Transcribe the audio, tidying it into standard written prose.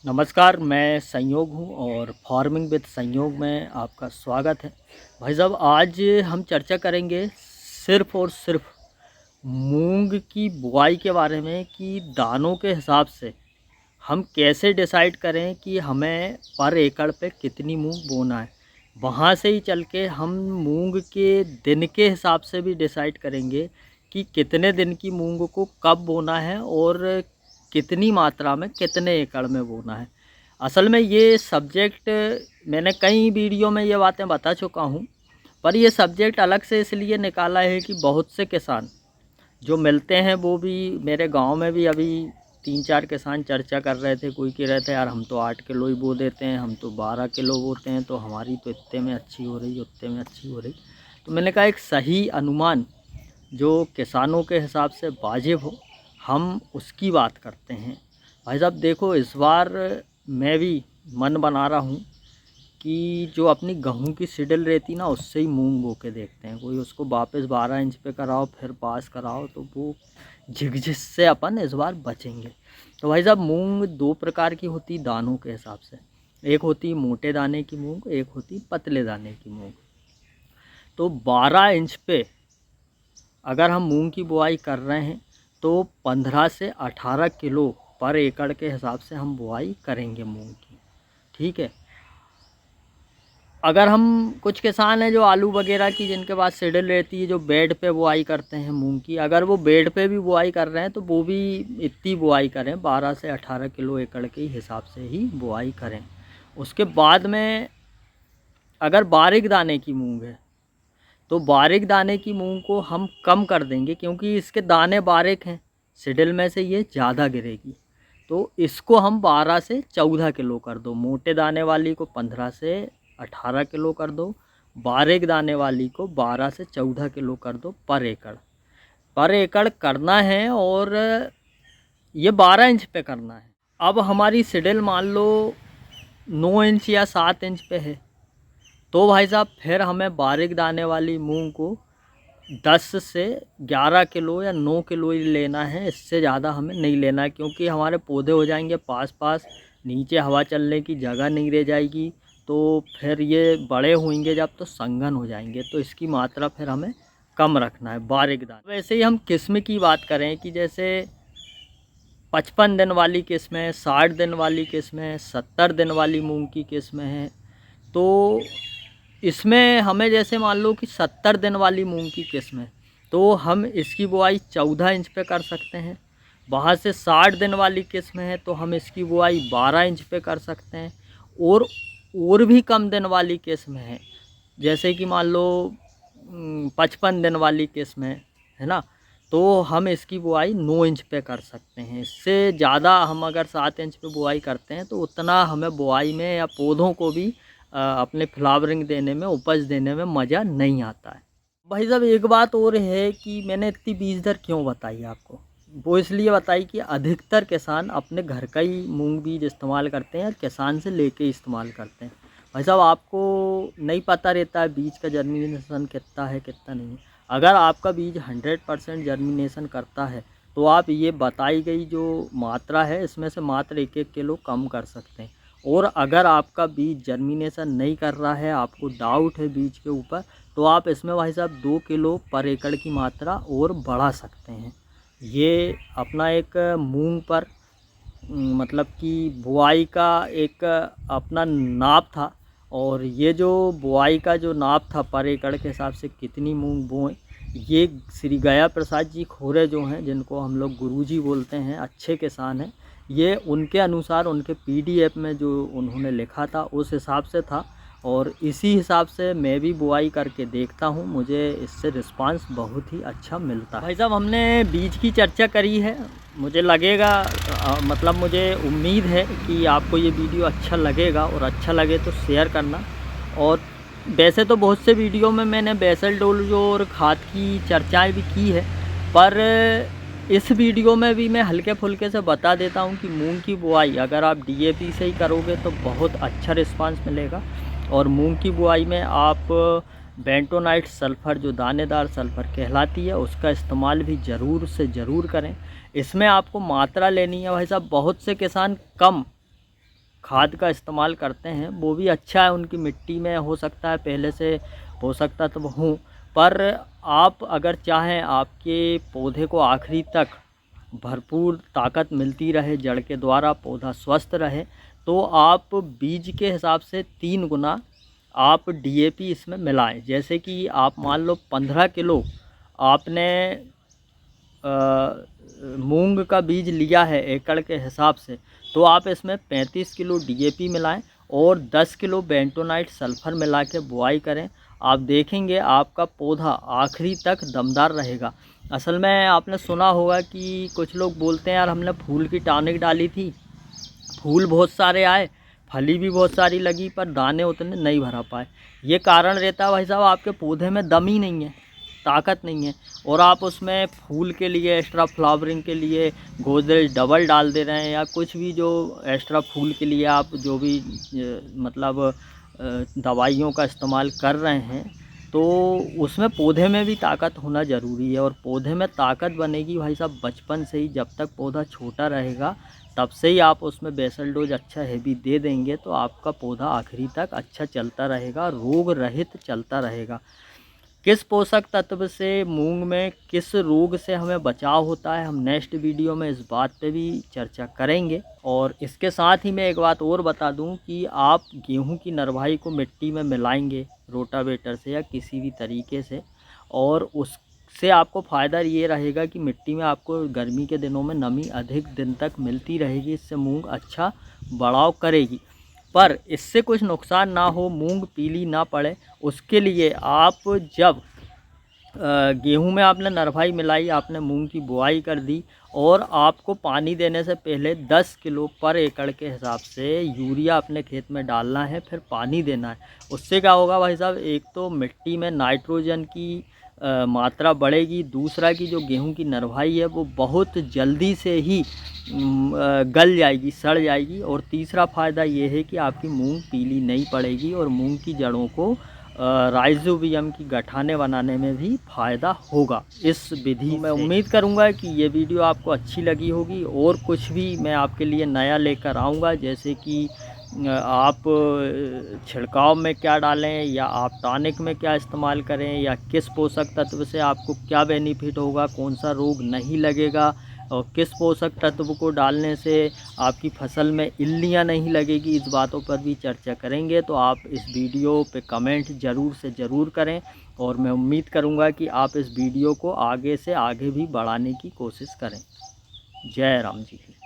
नमस्कार, मैं संयोग हूँ और फार्मिंग विद संयोग में आपका स्वागत है। भाई साहब, आज हम चर्चा करेंगे सिर्फ़ और सिर्फ़ मूंग की बुआई के बारे में कि दानों के हिसाब से हम कैसे डिसाइड करें कि हमें पर एकड़ पे कितनी मूंग बोना है। वहाँ से ही चल के हम मूंग के दिन के हिसाब से भी डिसाइड करेंगे कि कितने दिन की मूंग को कब बोना है और कितनी मात्रा में कितने एकड़ में बोना है। असल में ये सब्जेक्ट मैंने कई वीडियो में ये बातें बता चुका हूँ, पर ये सब्जेक्ट अलग से इसलिए निकाला है कि बहुत से किसान जो मिलते हैं वो भी मेरे गांव में भी अभी 3-4 किसान चर्चा कर रहे थे। कोई कह रहे थे यार हम तो 8 किलो ही बो देते हैं, हम तो 12 किलो बोते हैं, तो हमारी तो इतने में अच्छी हो रही, उतने में अच्छी हो रही। तो मैंने कहा एक सही अनुमान जो किसानों के हिसाब से वाजिब हो, हम उसकी बात करते हैं। भाई साहब देखो, इस बार मैं भी मन बना रहा हूँ कि जो अपनी गेहूं की सिडल रहती ना, उससे ही मूंग बो के देखते हैं। कोई उसको वापस 12 इंच पे कराओ फिर पास कराओ, तो वो झिकझिक से अपन इस बार बचेंगे। तो भाई साहब, मूंग दो प्रकार की होती दानों के हिसाब से। एक होती मोटे दाने की मूंग, एक होती पतले दाने की मूंग। तो 12 इंच पे अगर हम मूंग की बुआई कर रहे हैं तो 15 से 18 किलो पर एकड़ के हिसाब से हम बुआई करेंगे मूंग की। ठीक है। अगर हम कुछ किसान हैं जो आलू वगैरह की जिनके पास सिडल रहती है, जो बेड पे बुआई करते हैं मूंग की, अगर वो बेड पे भी बुआई कर रहे हैं तो वो भी इतनी बुआई करें, 12 से 18 किलो एकड़ के हिसाब से ही बुआई करें। उसके बाद में अगर बारीक दाने की मूंग है तो बारीक दाने की मूंग को हम कम कर देंगे, क्योंकि इसके दाने बारीक हैं, सिडल में से ये ज़्यादा गिरेगी। तो इसको हम 12 से 14 किलो कर दो, मोटे दाने वाली को 15 से 18 किलो कर दो, बारीक दाने वाली को 12 से 14 किलो कर दो पर एकड़ करना है। और ये 12 इंच पे करना है। अब हमारी सिडल मान लो 9 इंच या 7 इंच पे है, तो भाई साहब फिर हमें बारीक दाने वाली मूंग को 10 से 11 किलो या 9 किलो ही लेना है, इससे ज़्यादा हमें नहीं लेना है, क्योंकि हमारे पौधे हो जाएंगे पास पास, नीचे हवा चलने की जगह नहीं रह जाएगी। तो फिर ये बड़े होंगे जब तो संघन हो जाएंगे, तो इसकी मात्रा फिर हमें कम रखना है बारीक दाने। वैसे ही हम किस्म की बात करें कि जैसे 55 दिन वाली किस्म है, 60 दिन वाली किस्म है, 70 दिन वाली मूंग की किस्म है। तो इसमें हमें जैसे मान लो कि 70 दिन वाली मूंग की किस्म है, तो हम इसकी बुआई 14 इंच पे कर सकते हैं। वहाँ से 60 दिन वाली किस्म है तो हम इसकी बुआई 12 इंच पे कर सकते हैं। और भी कम दिन वाली किस्म है, जैसे कि मान लो 55 दिन वाली किस्म है ना, तो हम इसकी बुआई 9 इंच पे कर सकते हैं। इससे ज़्यादा हम अगर 7 इंच पे बुआई करते हैं तो उतना हमें बुआई में या पौधों को भी अपने फ्लावरिंग देने में, उपज देने में मज़ा नहीं आता है। भाई साहब एक बात और है कि मैंने इतनी बीज दर क्यों बताई आपको, वो इसलिए बताई कि अधिकतर किसान अपने घर का ही मूंग बीज इस्तेमाल करते हैं और किसान से लेके इस्तेमाल करते हैं। भाई साहब आपको नहीं पता रहता है बीज का जर्मिनेशन कितना है कितना नहीं है। अगर आपका बीज 100% जर्मिनेशन करता है तो आप ये बताई गई जो मात्रा है इसमें से मात्र 1-1 किलो कम कर सकते हैं। और अगर आपका बीज जर्मिनेशन नहीं कर रहा है, आपको डाउट है बीज के ऊपर, तो आप इसमें भाई साहब 2 किलो पर एकड़ की मात्रा और बढ़ा सकते हैं। ये अपना एक मूंग पर मतलब कि बुआई का एक अपना नाप था। और ये जो बुआई का जो नाप था पर एकड़ के हिसाब से कितनी मूंग बोएं, ये श्री गया प्रसाद जी खोरे जो हैं, जिनको हम लोग गुरुजी बोलते हैं, अच्छे किसान हैं, ये उनके अनुसार उनके पीडीएफ में जो उन्होंने लिखा था उस हिसाब से था। और इसी हिसाब से मैं भी बुआई करके देखता हूँ, मुझे इससे रिस्पांस बहुत ही अच्छा मिलता है। भाई साहब हमने बीज की चर्चा करी है, मुझे लगेगा मतलब मुझे उम्मीद है कि आपको ये वीडियो अच्छा लगेगा, और अच्छा लगे तो शेयर करना। और वैसे तो बहुत से वीडियो में मैंने बेसल डोज और खाद की चर्चाएं भी की है, पर इस वीडियो में भी मैं हल्के फुल्के से बता देता हूं कि मूंग की बुआई अगर आप डीएपी से ही करोगे तो बहुत अच्छा रिस्पांस मिलेगा। और मूंग की बुआई में आप बेंटोनाइट सल्फ़र, जो दानेदार सल्फ़र कहलाती है, उसका इस्तेमाल भी ज़रूर से ज़रूर करें। इसमें आपको मात्रा लेनी है भाई साहब। बहुत से किसान कम खाद का इस्तेमाल करते हैं वो भी अच्छा है। उनकी मिट्टी में हो सकता है पहले से पोषक तत्व हों, पर आप अगर चाहें आपके पौधे को आखिरी तक भरपूर ताकत मिलती रहे, जड़ के द्वारा पौधा स्वस्थ रहे, तो आप बीज के हिसाब से 3 गुना आप डीएपी इसमें मिलाएं। जैसे कि आप मान लो 15 किलो आपने मूंग का बीज लिया है एकड़ के हिसाब से, तो आप इसमें 35 किलो डीएपी मिलाएं और 10 किलो बेंटोनाइट सल्फ़र मिला के बुआई करें। आप देखेंगे आपका पौधा आखिरी तक दमदार रहेगा। असल में आपने सुना होगा कि कुछ लोग बोलते हैं यार हमने फूल की टॉनिक डाली थी, फूल बहुत सारे आए, फली भी बहुत सारी लगी, पर दाने उतने नहीं भरा पाए। ये कारण रहता है भाई साहब आपके पौधे में दम ही नहीं है, ताकत नहीं है, और आप उसमें फूल के लिए एक्स्ट्रा फ्लावरिंग के लिए गोदरेज डबल डाल दे रहे हैं, या कुछ भी जो एक्स्ट्रा फूल के लिए आप जो भी मतलब दवाइयों का इस्तेमाल कर रहे हैं, तो उसमें पौधे में भी ताकत होना ज़रूरी है। और पौधे में ताकत बनेगी भाई साहब बचपन से ही, जब तक पौधा छोटा रहेगा तब से ही आप उसमें बेसल डोज अच्छा हैवी दे देंगे, तो आपका पौधा आखिरी तक अच्छा चलता रहेगा, रोग रहित चलता रहेगा। किस पोषक तत्व से मूंग में किस रोग से हमें बचाव होता है, हम नेक्स्ट वीडियो में इस बात पे भी चर्चा करेंगे। और इसके साथ ही मैं एक बात और बता दूं कि आप गेहूं की नरभाई को मिट्टी में मिलाएंगे रोटावेटर से या किसी भी तरीके से, और उससे आपको फ़ायदा ये रहेगा कि मिट्टी में आपको गर्मी के दिनों में नमी अधिक दिन तक मिलती रहेगी, इससे मूंग अच्छा बढ़ाव करेगी। पर इससे कुछ नुकसान ना हो, मूंग पीली ना पड़े, उसके लिए आप जब गेहूं में आपने नरभाई मिलाई, आपने मूंग की बुआई कर दी, और आपको पानी देने से पहले 10 किलो पर एकड़ के हिसाब से यूरिया अपने खेत में डालना है, फिर पानी देना है। उससे क्या होगा भाई साहब, एक तो मिट्टी में नाइट्रोजन की मात्रा बढ़ेगी, दूसरा कि जो गेहूं की नरभाई है वो बहुत जल्दी से ही गल जाएगी, सड़ जाएगी, और तीसरा फ़ायदा ये है कि आपकी मूंग पीली नहीं पड़ेगी और मूंग की जड़ों को राइजोबियम की गठाने बनाने में भी फ़ायदा होगा इस विधि से। मैं उम्मीद करूंगा कि ये वीडियो आपको अच्छी लगी होगी, और कुछ भी मैं आपके लिए नया लेकर आऊँगा, जैसे कि आप छिड़काव में क्या डालें, या आप टॉनिक में क्या इस्तेमाल करें, या किस पोषक तत्व से आपको क्या बेनिफिट होगा, कौन सा रोग नहीं लगेगा, और किस पोषक तत्व को डालने से आपकी फसल में इल्लियाँ नहीं लगेगी, इस बातों पर भी चर्चा करेंगे। तो आप इस वीडियो पे कमेंट ज़रूर से ज़रूर करें, और मैं उम्मीद करूँगा कि आप इस वीडियो को आगे से आगे भी बढ़ाने की कोशिश करें। जय राम जी की।